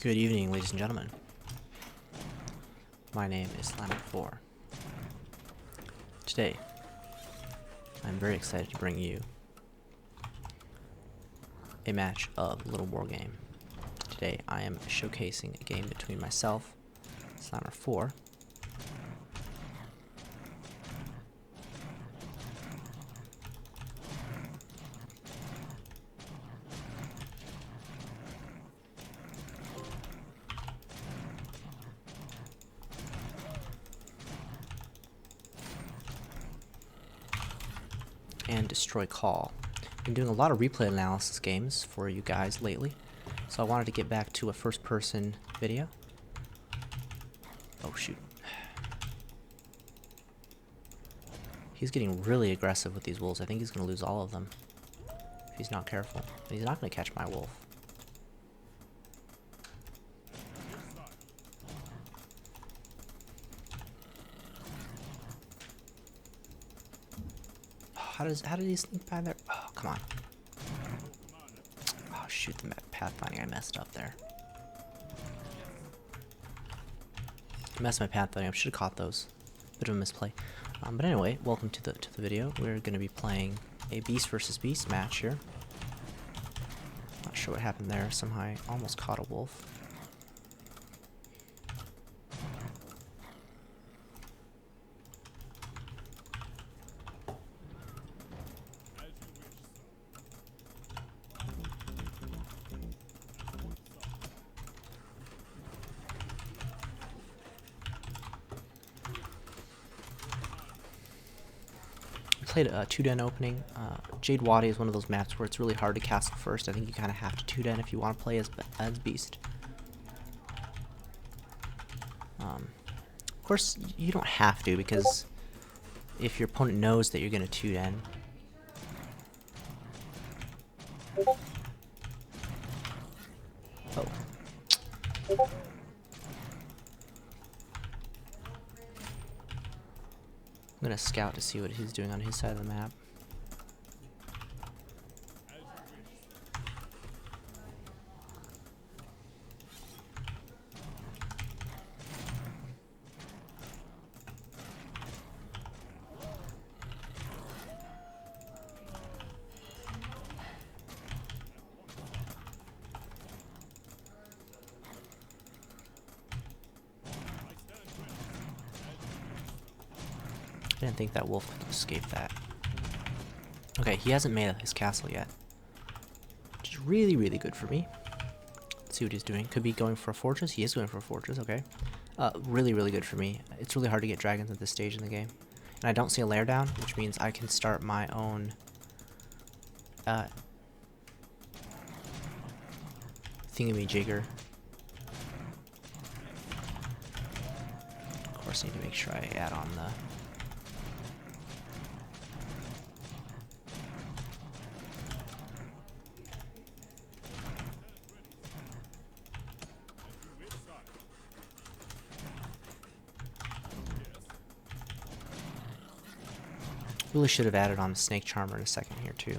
Good evening, ladies and gentlemen. My name is SlammerIV. Today, I'm very excited to bring you a match of Littlewargame. Today, I am showcasing a game between myself, SlammerIV, and DestroyCall. Been doing a lot of replay analysis games for you guys lately, so I wanted to get back to a first-person video. Oh shoot. He's getting really aggressive with these wolves. I think he's going to lose all of them if he's not careful. But he's not going to catch my wolf. How did he sneak by there? Oh, come on. Oh, shoot, the pathfinding. I messed up there. I messed my pathfinding. I should have caught those. Bit of a misplay. But anyway, welcome to the video. We're going to be playing a beast versus beast match here. Not sure what happened there. Somehow I almost caught a wolf. Played a 2-den opening. Jade Wadi is one of those maps where it's really hard to castle first. I think you kind of have to 2-den if you want to play as beast. Of course, you don't have to, because if your opponent knows that you're going to 2-den, oh. I'm gonna scout to see what he's doing on his side of the map. I didn't think that wolf could escape that. Okay, he hasn't made his castle yet, which is really, really good for me. Let's see what he's doing. Could be going for a fortress. He is going for a fortress, okay. Really, really good for me. It's really hard to get dragons at this stage in the game. And I don't see a lair down, which means I can start my own thingamajigger. Of course, I need to make sure I add on the... Really should have added on the snake charmer in a second here too.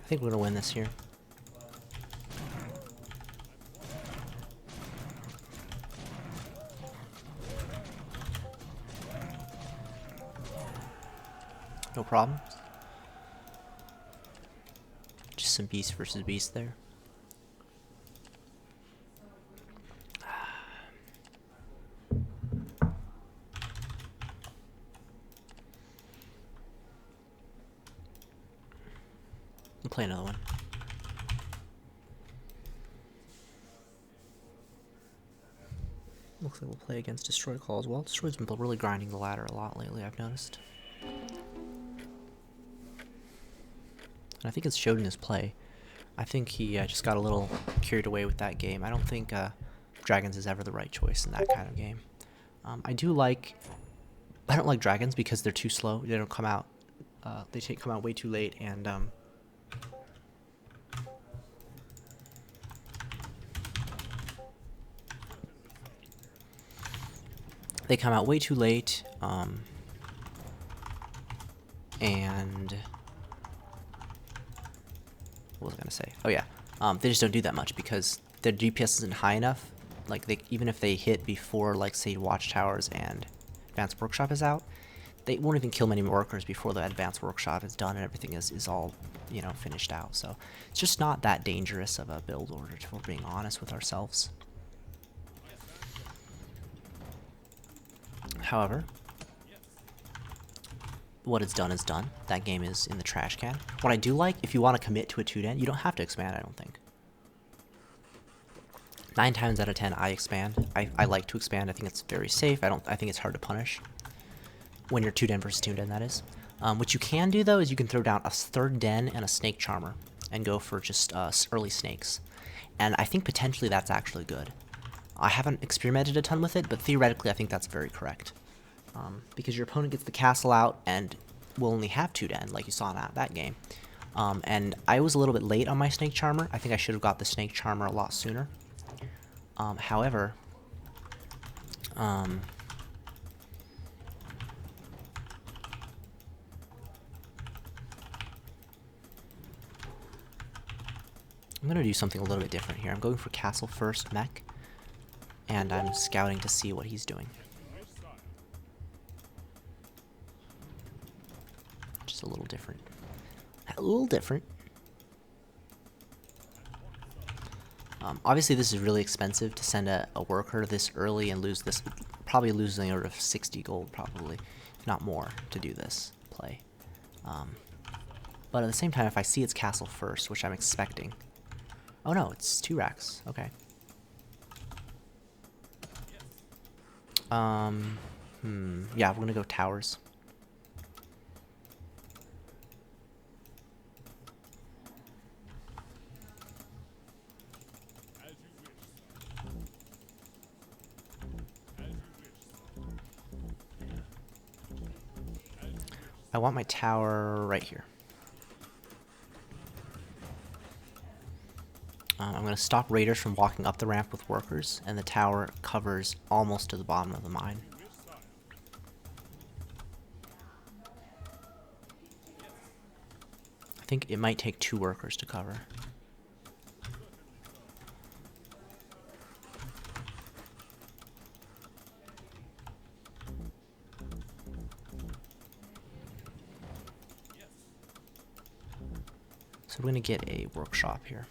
I think we're gonna win this here. No problem. Just some beast versus beast there. We'll play another one. Looks like we'll play against DestroyCall as well. Destroy's been really grinding the ladder a lot lately, I've noticed. And I think it's showed in his play. I think he just got a little carried away with that game. I don't think Dragons is ever the right choice in that kind of game. I don't like Dragons because they're too slow. They don't come out. They come out way too late, and they come out way too late. And what was I gonna say? Oh yeah, they just don't do that much because their DPS isn't high enough. Like even if they hit before, like say, Watchtowers and Advanced Workshop is out, they won't even kill many workers before the Advanced Workshop is done and everything is all, you know, finished out. So it's just not that dangerous of a build order, if we're being honest with ourselves. However, what it's done is done. That game is in the trash can. What I do like, if you want to commit to a 2-den, you don't have to expand, I don't think. 9 times out of 10, I expand. I like to expand. I think it's very safe. I think it's hard to punish. When you're 2-den versus 2-den, that is. What you can do, though, is you can throw down a 3rd den and a Snake Charmer and go for just early snakes. And I think potentially that's actually good. I haven't experimented a ton with it, but theoretically I think that's very correct. Because your opponent gets the castle out and will only have 2-den, like you saw in that game. And I was a little bit late on my Snake Charmer. I think I should have got the Snake Charmer a lot sooner. However, I'm going to do something a little bit different here. I'm going for castle first mech, and I'm scouting to see what he's doing. Just a little different. A little different. Obviously, this is really expensive to send a worker this early and lose this. Probably losing over 60 gold, probably, if not more, to do this play. But at the same time, if I see its castle first, which I'm expecting. Oh no, it's 2 racks. Okay. Yeah, we're gonna go towers. I want my tower right here. I'm going to stop raiders from walking up the ramp with workers, and the tower covers almost to the bottom of the mine. I think it might take 2 workers to cover. So we're going to get a workshop here.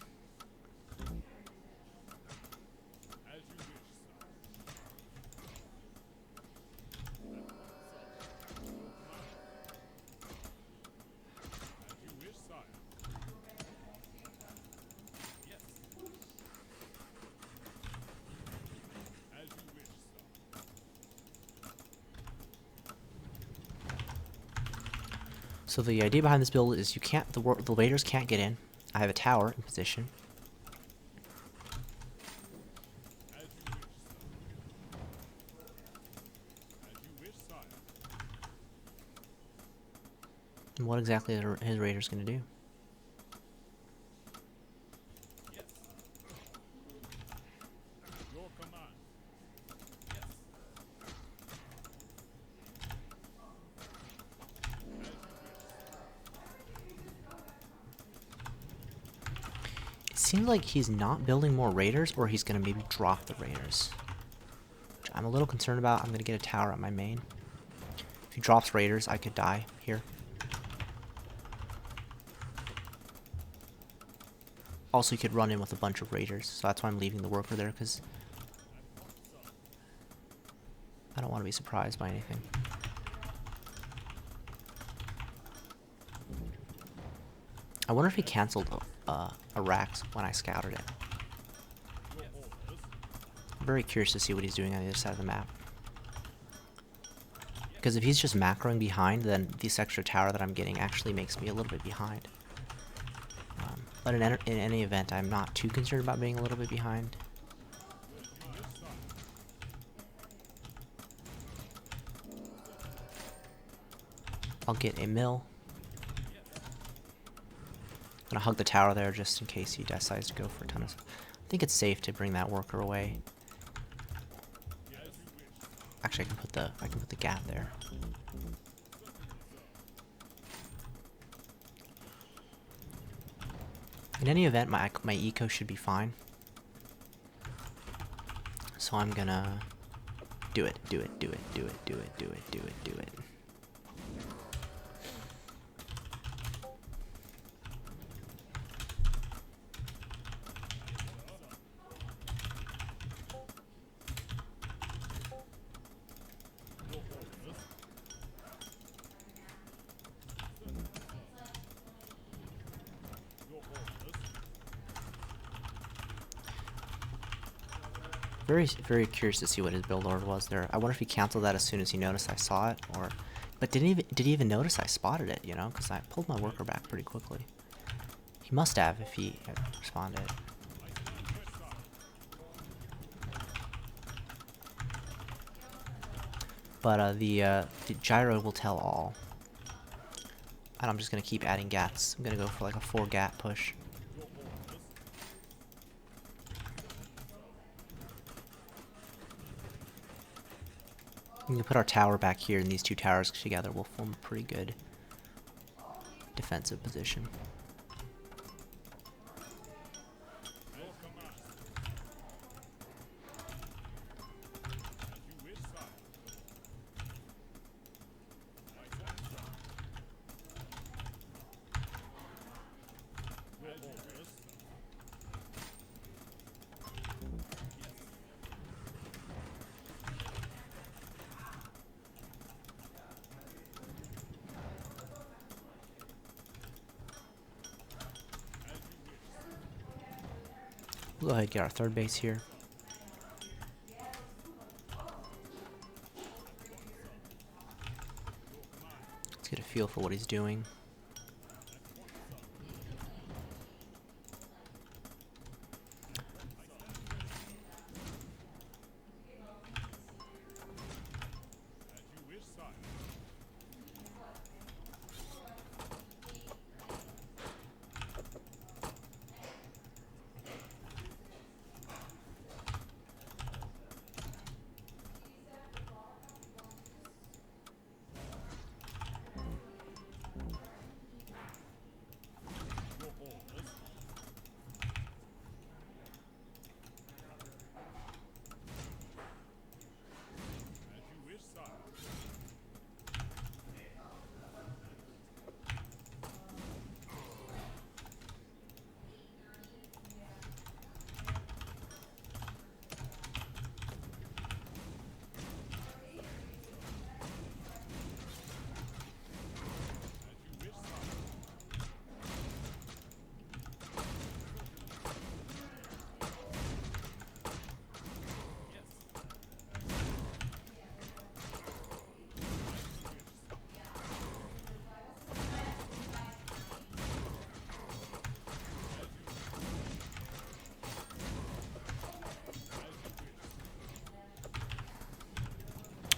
So the idea behind this build is the raiders can't get in. I have a tower in position. And what exactly are his raiders going to do? seems like he's not building more raiders, or he's gonna maybe drop the raiders, which I'm a little concerned about. I'm gonna get a tower at my main. If he drops raiders, I could die here. Also, he could run in with a bunch of raiders, so that's why I'm leaving the worker there, because I don't want to be surprised by anything. I wonder if he canceled Iraq's when I scouted it. I'm very curious to see what he's doing on the other side of the map. Because if he's just macroing behind, then this extra tower that I'm getting actually makes me a little bit behind. But in any event, I'm not too concerned about being a little bit behind. I'll get a mill. I'm gonna hug the tower there just in case he decides to go for a ton of... I think it's safe to bring that worker away. Actually, I can put the gap there. In any event, my eco should be fine. So I'm gonna do it. Very curious to see what his build order was there. I wonder if he canceled that as soon as he noticed I saw it, or... But did he even notice I spotted it, you know? Because I pulled my worker back pretty quickly. He must have if he had responded. But the gyro will tell all. And I'm just gonna keep adding gats. I'm gonna go for like a 4 gat push. We can put our tower back here, and these two towers together will form a pretty good defensive position. We'll go ahead and get our third base here. Let's get a feel for what he's doing.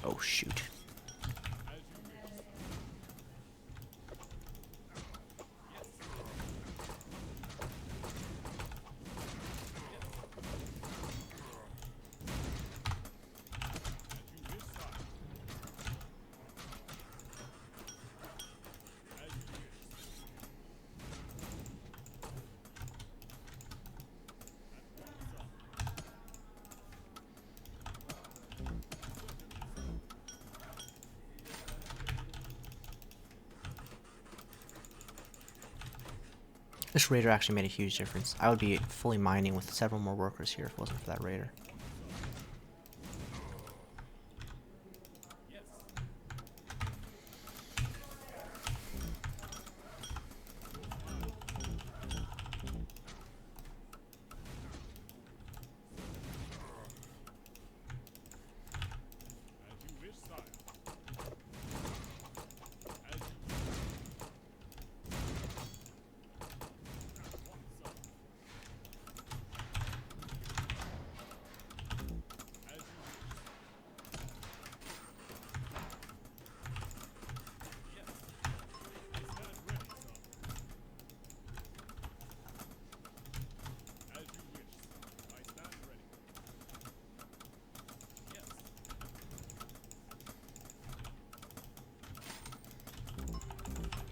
Oh, shoot. This raider actually made a huge difference. I would be fully mining with several more workers here if it wasn't for that raider.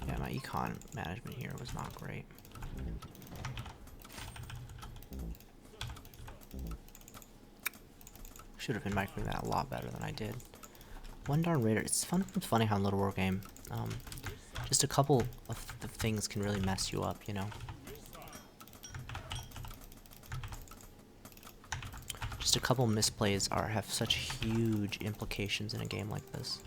Yeah, my econ management here was not great. Should have been microing that a lot better than I did. One darn raider. It's funny how in Littlewargame, just a couple of the things can really mess you up, you know. Just a couple misplays have such huge implications in a game like this.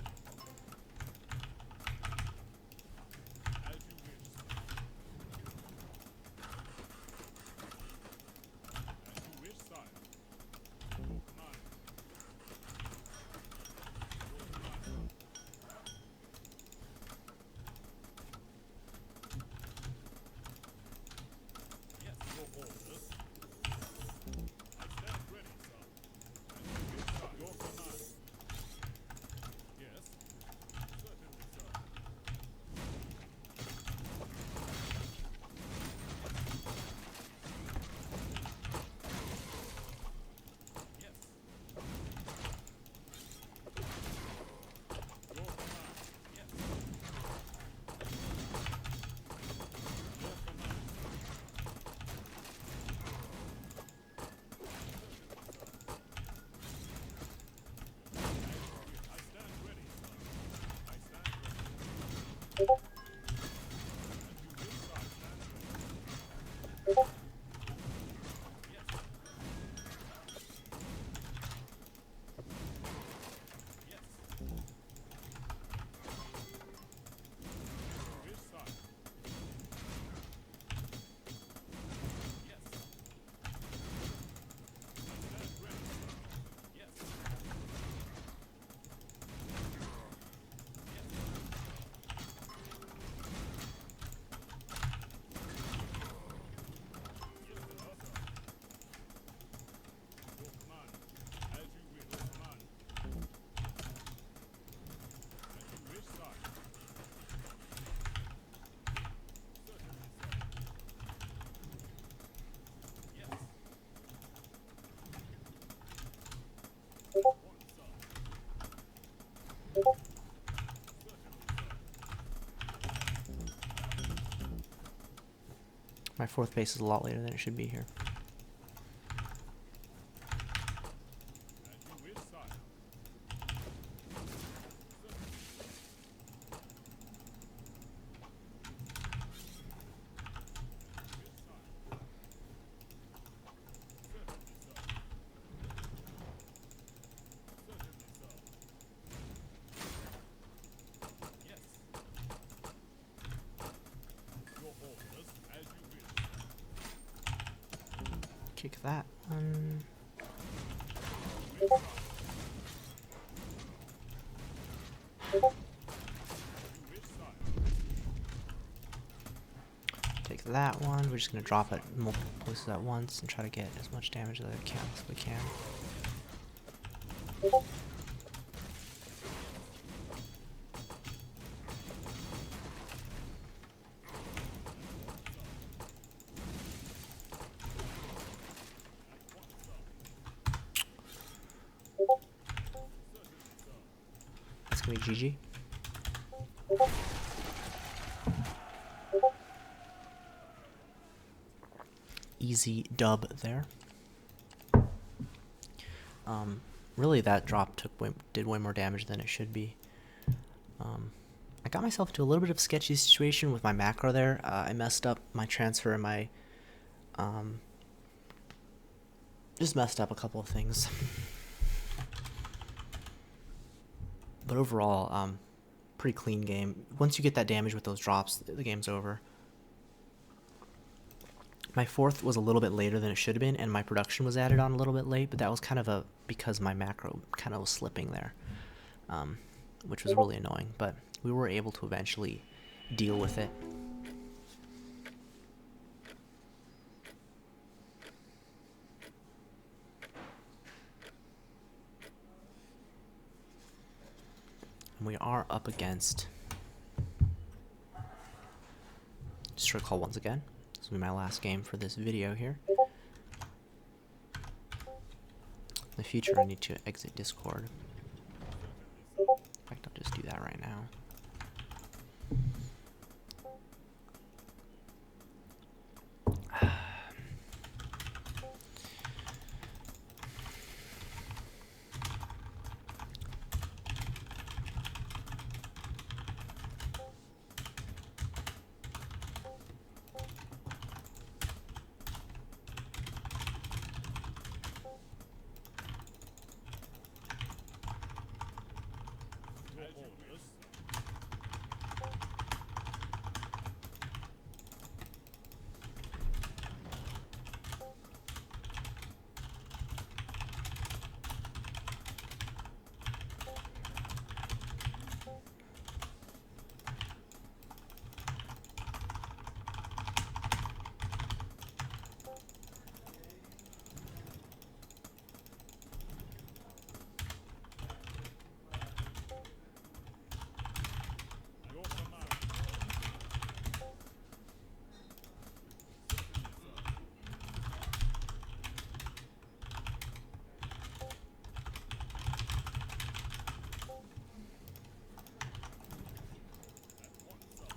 My fourth base is a lot later than it should be here. Kick that one. Take that one. We're just gonna drop it multiple places at once and try to get as much damage as we can. That's gonna be GG. Easy dub there. Really that drop did way more damage than it should be. I got myself into a little bit of a sketchy situation with my macro there. I messed up my transfer and my just messed up a couple of things. But overall, pretty clean game. Once you get that damage with those drops, the game's over. My fourth was a little bit later than it should have been, and my production was added on a little bit late, but that was kind of because my macro kind of was slipping there, which was really annoying, but we were able to eventually deal with it. And we are up against DestroyCall once again. This will be my last game for this video here. In the future, I need to exit Discord. In fact, I'll just do that right now.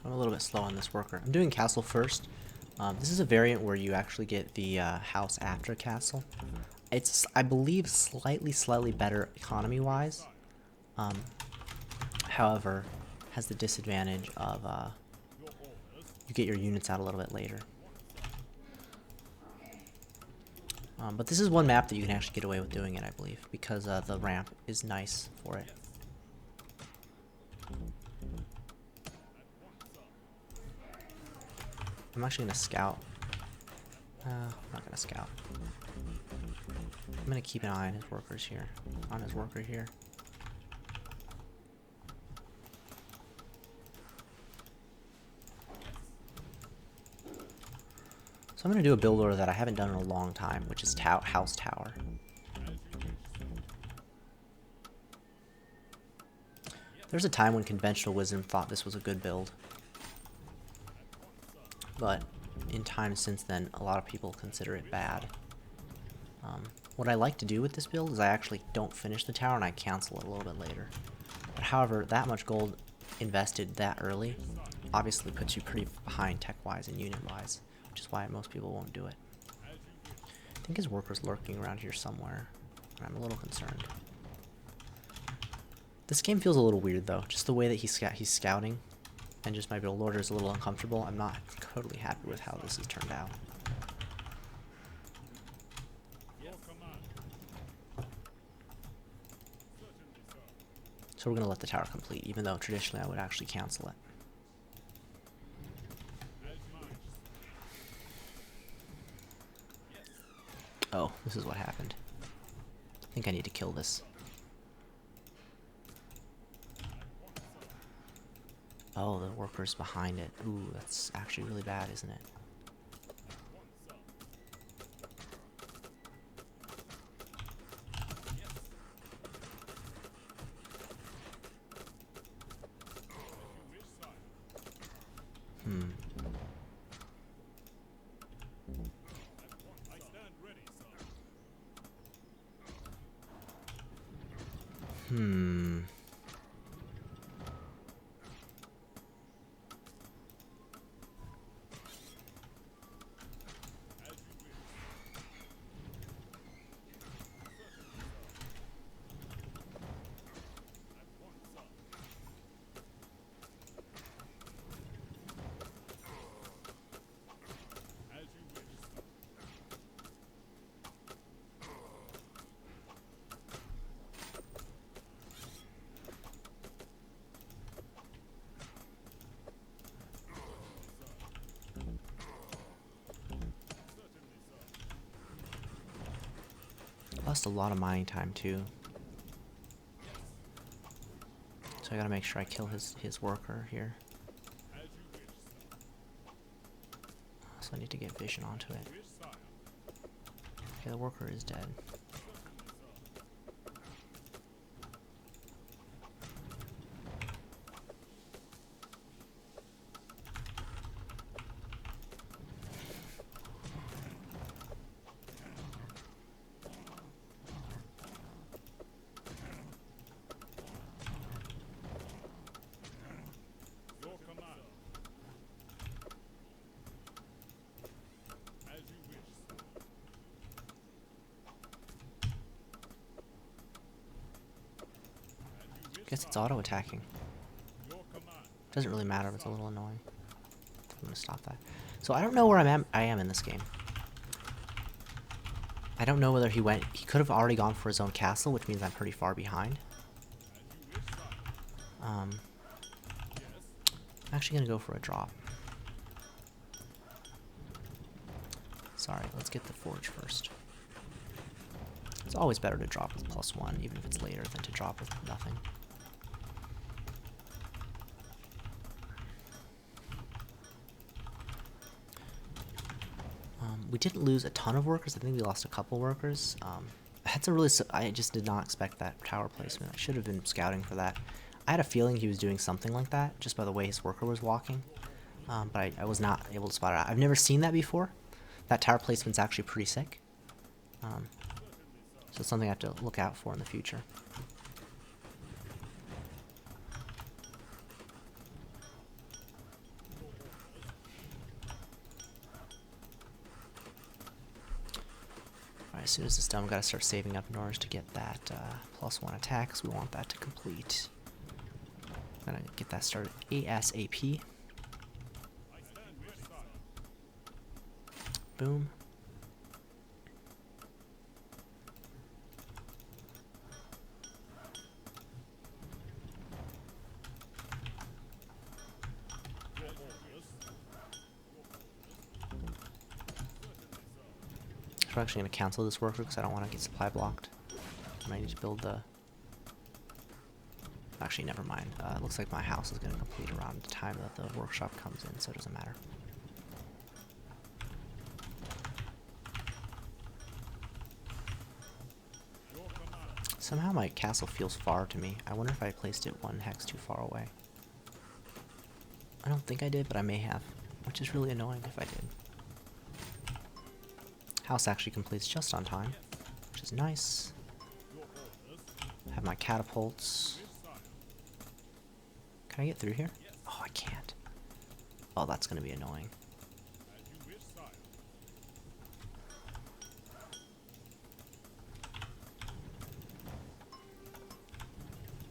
I'm a little bit slow on this worker. I'm doing castle first. This is a variant where you actually get the house after castle. It's, I believe, slightly better economy-wise. However, has the disadvantage of you get your units out a little bit later. But this is one map that you can actually get away with doing it, I believe, because the ramp is nice for it. I'm actually going to scout. I'm not going to scout. I'm going to keep an eye on his workers here. On his worker here. So I'm going to do a build order that I haven't done in a long time, which is house tower. There's a time when conventional wisdom thought this was a good build. But in time since then, a lot of people consider it bad. What I like to do with this build is I actually don't finish the tower and I cancel it a little bit later. But however, that much gold invested that early obviously puts you pretty behind tech-wise and unit-wise, which is why most people won't do it. I think his worker's lurking around here somewhere, and I'm a little concerned. This game feels a little weird though, just the way that he's scouting, and just my build order is a little uncomfortable. I'm not totally happy with how this has turned out. So we're going to let the tower complete, even though traditionally I would actually cancel it. Oh, this is what happened. I think I need to kill this. Oh, the worker's behind it. Ooh, that's actually really bad, isn't it? Lost a lot of mining time too. So I gotta make sure I kill his worker here. So I need to get vision onto it. Okay, the worker is dead. Guess it's auto-attacking. Doesn't really matter, but it's a little annoying. I'm gonna stop that. So I don't know where I am in this game. I don't know whether he could have already gone for his own castle, which means I'm pretty far behind. I'm actually gonna go for a drop. Sorry, let's get the forge first. It's always better to drop with +1, even if it's later, than to drop with nothing. We didn't lose a ton of workers. I think we lost a couple workers. That's a really. I just did not expect that tower placement. I should have been scouting for that. I had a feeling he was doing something like that just by the way his worker was walking, but I was not able to spot it out. I've never seen that before. That tower placement's actually pretty sick. So it's something I have to look out for in the future. As soon as it's done, we gotta start saving up in order to get that +1 attack, because we want that to complete. I'm gonna get that started ASAP. Boom. I'm actually going to cancel this worker because I don't want to get supply blocked. I might need to build the... Actually, never mind. It looks like my house is going to complete around the time that the workshop comes in, so it doesn't matter. Somehow my castle feels far to me. I wonder if I placed it 1 hex too far away. I don't think I did, but I may have, which is really annoying if I did. House actually completes just on time, which is nice. Have my catapults. Can I get through here? Oh, I can't. Oh, that's going to be annoying.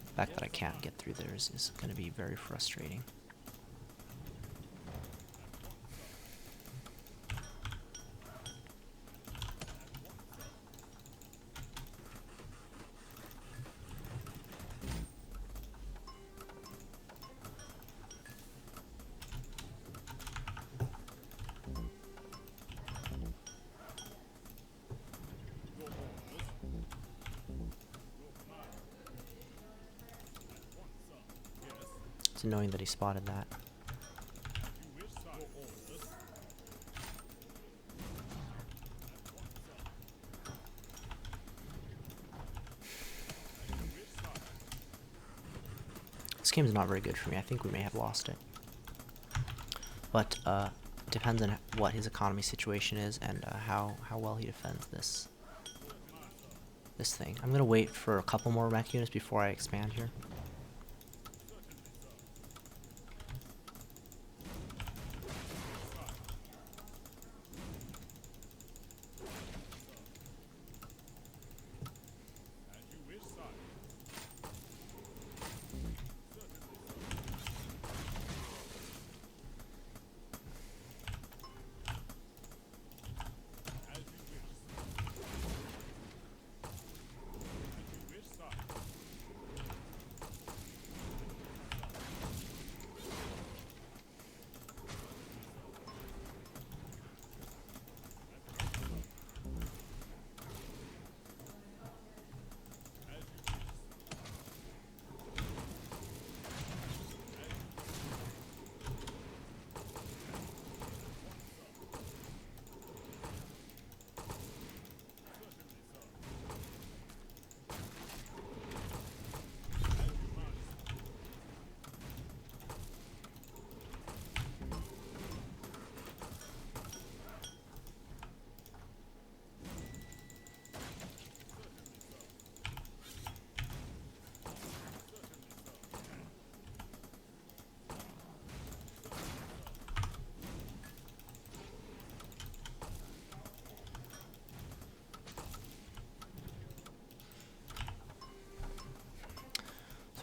The fact that I can't get through there is going to be very frustrating. It's annoying that he spotted that. This game's not very good for me. I think we may have lost it. But it depends on what his economy situation is and how well he defends this thing. I'm gonna wait for a couple more mech units before I expand here.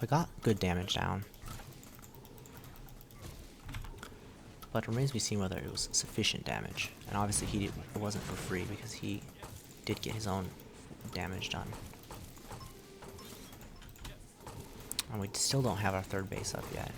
I got good damage down. But it remains to be seen whether it was sufficient damage. And obviously it wasn't for free because he did get his own damage done. And we still don't have our third base up yet.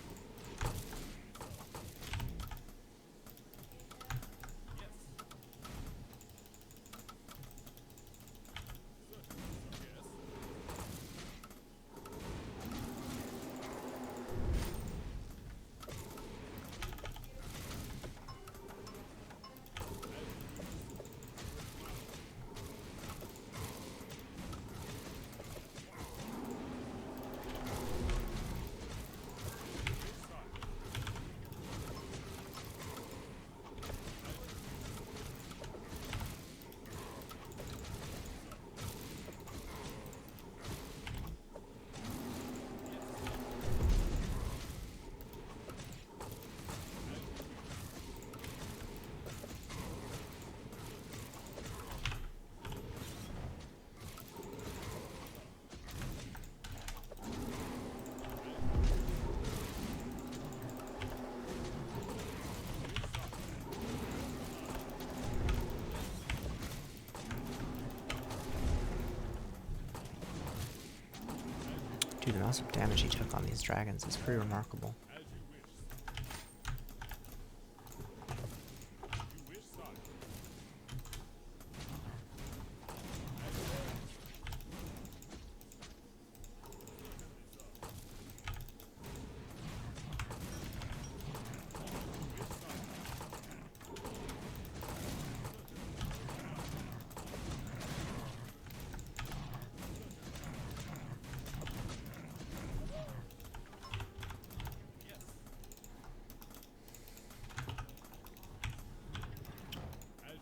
Dude, the amount of damage he took on these dragons is pretty remarkable.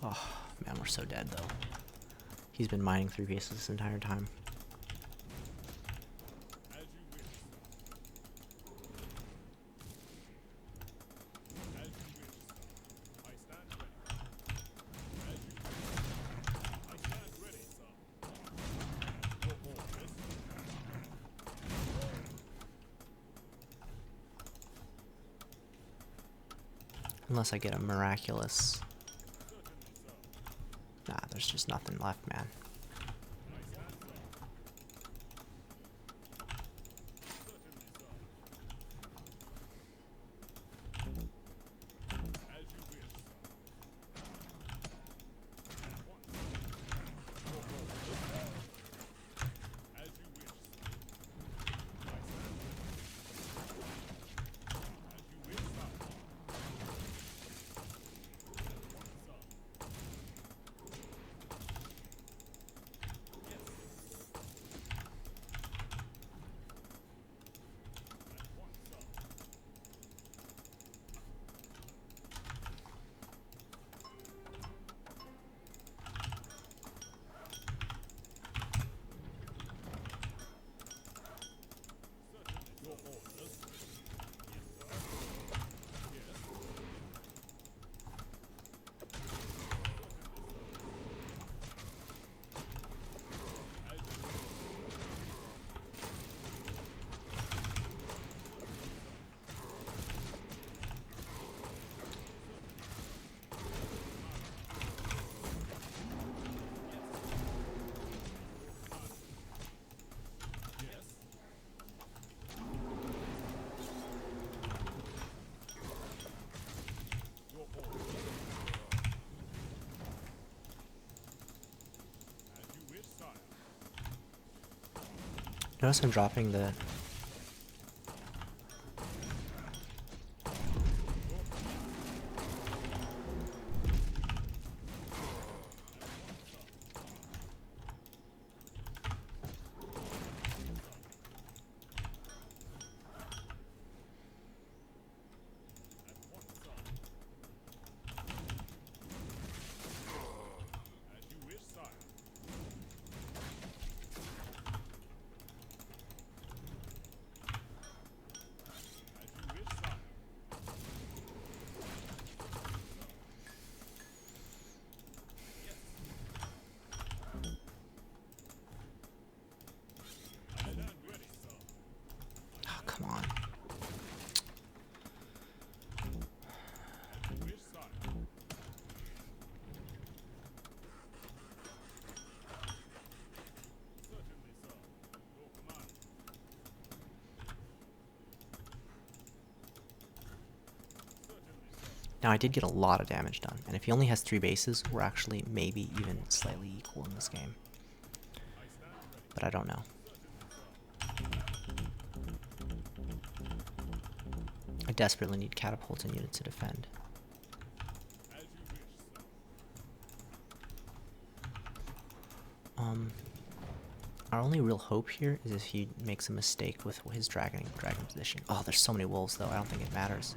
Oh, man, we're so dead, though. He's been mining 3 bases this entire time. Unless I get a miraculous... Nah, there's just nothing left, man. Notice I'm dropping the... Now I did get a lot of damage done, and if he only has 3 bases, we're actually maybe even slightly equal in this game. But I don't know. I desperately need catapults and units to defend. Our only real hope here is if he makes a mistake with his dragon position. Oh, there's so many wolves though, I don't think it matters.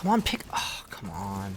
Come on, pick. Oh, come on.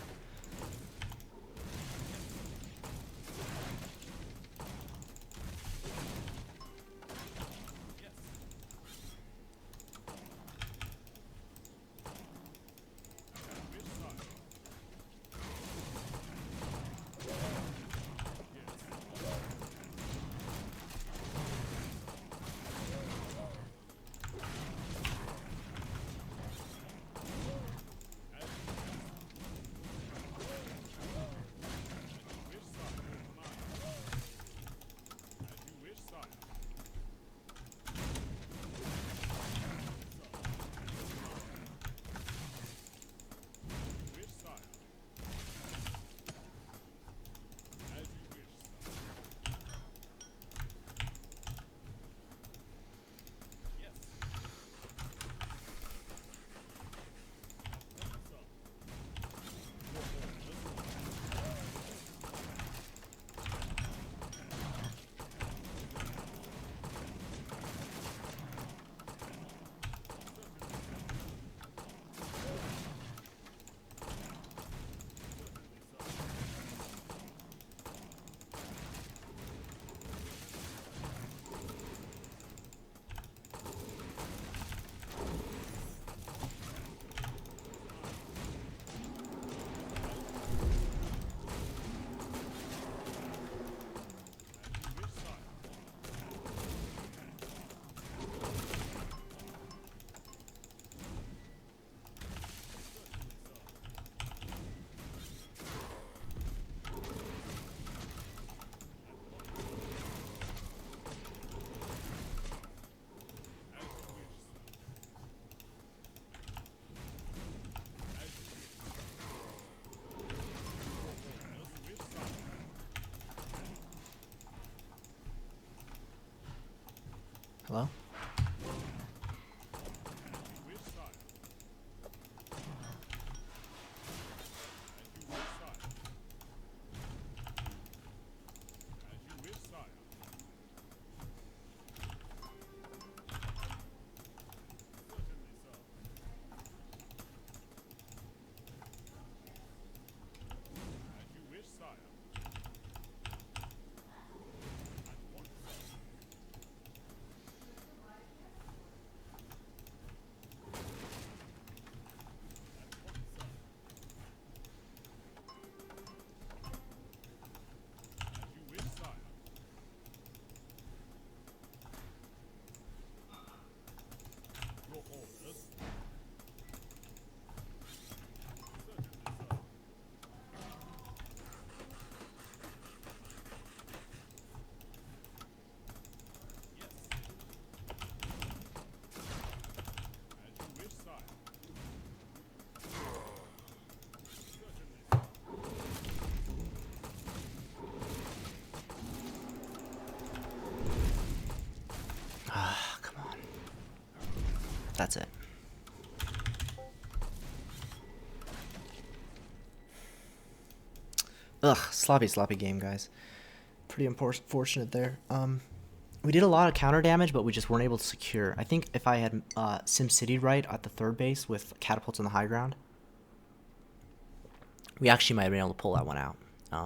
Hello? Ah, come on. That's it. Ugh, sloppy game, guys. Pretty unfortunate there. We did a lot of counter damage, but we just weren't able to secure. I think if I had SimCity right at the third base with catapults on the high ground, we actually might have been able to pull that one out.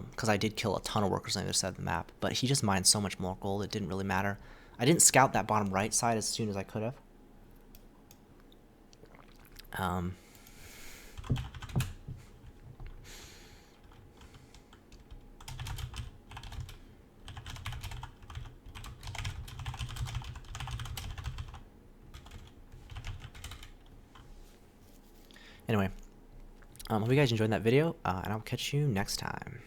Because I did kill a ton of workers on the other side of the map, but he just mined so much more gold, it didn't really matter. I didn't scout that bottom right side as soon as I could have. Anyway, hope you guys enjoyed that video, and I'll catch you next time.